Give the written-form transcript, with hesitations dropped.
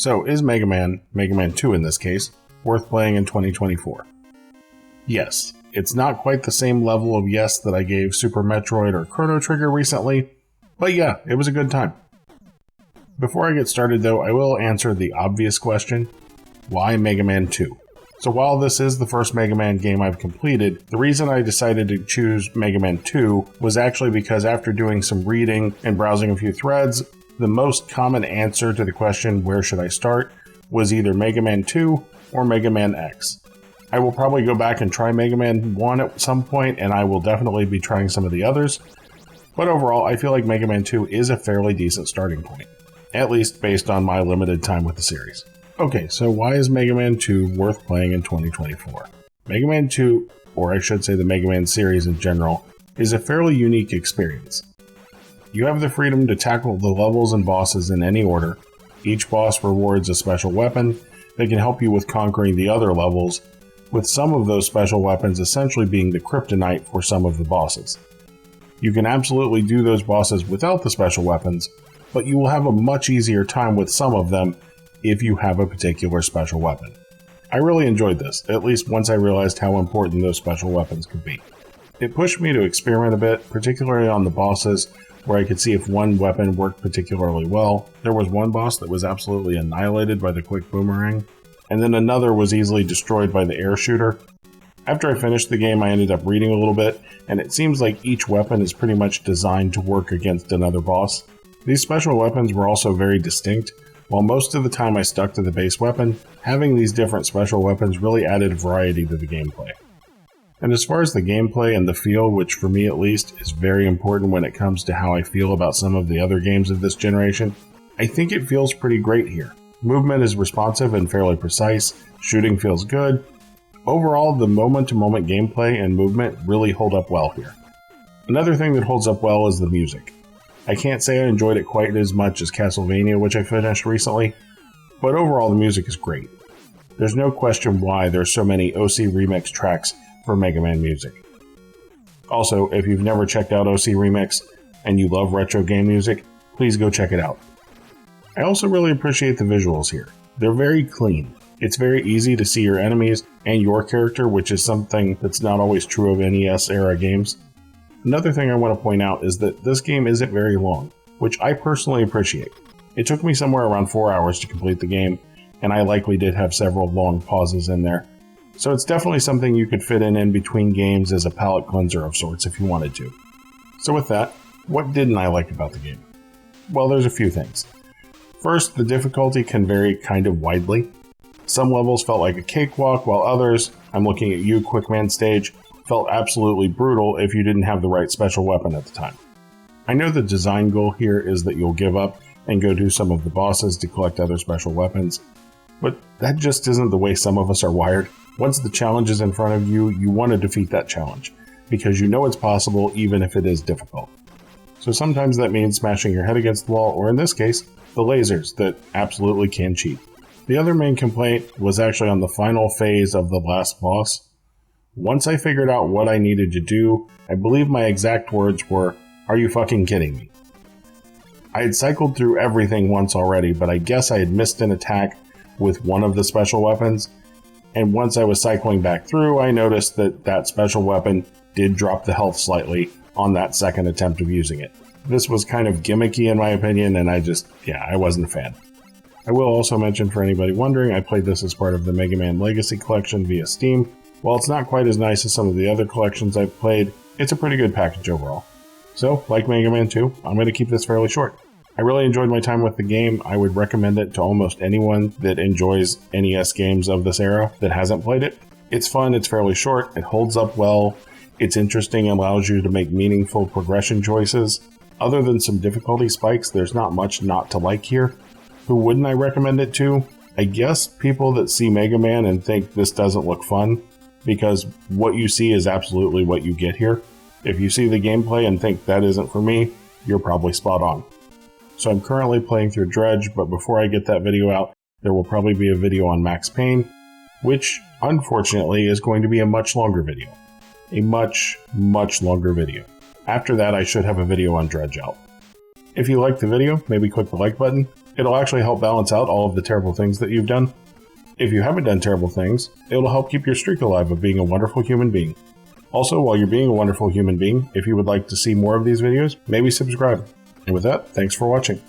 So, is Mega Man 2 in this case, worth playing in 2024? Yes. It's not quite the same level of yes that I gave Super Metroid or Chrono Trigger recently, but yeah, it was a good time. Before I get started though, I will answer the obvious question, why Mega Man 2? So while this is the first Mega Man game I've completed, the reason I decided to choose Mega Man 2 was actually because after doing some reading and browsing a few threads, the most common answer to the question, where should I start, was either Mega Man 2 or Mega Man X. I will probably go back and try Mega Man 1 at some point, and I will definitely be trying some of the others. But overall, I feel like Mega Man 2 is a fairly decent starting point, at least based on my limited time with the series. Okay, so why is Mega Man 2 worth playing in 2024? Mega Man 2, or I should say the Mega Man series in general, is a fairly unique experience. You have the freedom to tackle the levels and bosses in any order. Each boss rewards a special weapon that can help you with conquering the other levels, with some of those special weapons essentially being the kryptonite for some of the bosses. You can absolutely do those bosses without the special weapons, but you will have a much easier time with some of them if you have a particular special weapon. I really enjoyed this, at least once I realized how important those special weapons could be. It pushed me to experiment a bit, particularly on the bosses, where I could see if one weapon worked particularly well. There was one boss that was absolutely annihilated by the quick boomerang, and then another was easily destroyed by the air shooter. After I finished the game, I ended up reading a little bit, and it seems like each weapon is pretty much designed to work against another boss. These special weapons were also very distinct. While most of the time I stuck to the base weapon, having these different special weapons really added variety to the gameplay. And as far as the gameplay and the feel, which for me at least is very important when it comes to how I feel about some of the other games of this generation, I think it feels pretty great here. Movement is responsive and fairly precise, shooting feels good. Overall, the moment-to-moment gameplay and movement really hold up well here. Another thing that holds up well is the music. I can't say I enjoyed it quite as much as Castlevania, which I finished recently, but overall the music is great. There's no question why there's so many OC Remix tracks for Mega Man music. Also, if you've never checked out OC Remix and you love retro game music, please go check it out. I also really appreciate the visuals here. They're very clean. It's very easy to see your enemies and your character, which is something that's not always true of NES-era games. Another thing I want to point out is that this game isn't very long, which I personally appreciate. It took me somewhere around 4 hours to complete the game, and I likely did have several long pauses in there. So it's definitely something you could fit in between games as a palate cleanser of sorts if you wanted to. So with that, what didn't I like about the game? Well, there's a few things. First, the difficulty can vary kind of widely. Some levels felt like a cakewalk, while others, I'm looking at you, Quickman Stage, felt absolutely brutal if you didn't have the right special weapon at the time. I know the design goal here is that you'll give up and go do some of the bosses to collect other special weapons, but that just isn't the way some of us are wired. Once the challenge is in front of you, you want to defeat that challenge, because you know it's possible even if it is difficult. So sometimes that means smashing your head against the wall, or in this case, the lasers that absolutely can cheat. The other main complaint was actually on the final phase of the last boss. Once I figured out what I needed to do, I believe my exact words were, "Are you fucking kidding me?" I had cycled through everything once already, but I guess I had missed an attack with one of the special weapons, and once I was cycling back through, I noticed that that special weapon did drop the health slightly on that second attempt of using it. This was kind of gimmicky in my opinion, and I wasn't a fan. I will also mention, for anybody wondering, I played this as part of the Mega Man Legacy Collection via Steam. While it's not quite as nice as some of the other collections I've played, it's a pretty good package overall. So, like Mega Man 2, I'm going to keep this fairly short. I really enjoyed my time with the game. I would recommend it to almost anyone that enjoys NES games of this era that hasn't played it. It's fun, it's fairly short, it holds up well, it's interesting and allows you to make meaningful progression choices. Other than some difficulty spikes, there's not much not to like here. Who wouldn't I recommend it to? I guess people that see Mega Man and think this doesn't look fun, because what you see is absolutely what you get here. If you see the gameplay and think that isn't for me, you're probably spot on. So I'm currently playing through Dredge, but before I get that video out, there will probably be a video on Max Payne, which unfortunately is going to be a much longer video. A much, much longer video. After that, I should have a video on Dredge out. If you liked the video, maybe click the like button. It'll actually help balance out all of the terrible things that you've done. If you haven't done terrible things, it'll help keep your streak alive of being a wonderful human being. Also, while you're being a wonderful human being, if you would like to see more of these videos, maybe subscribe. And with that, thanks for watching.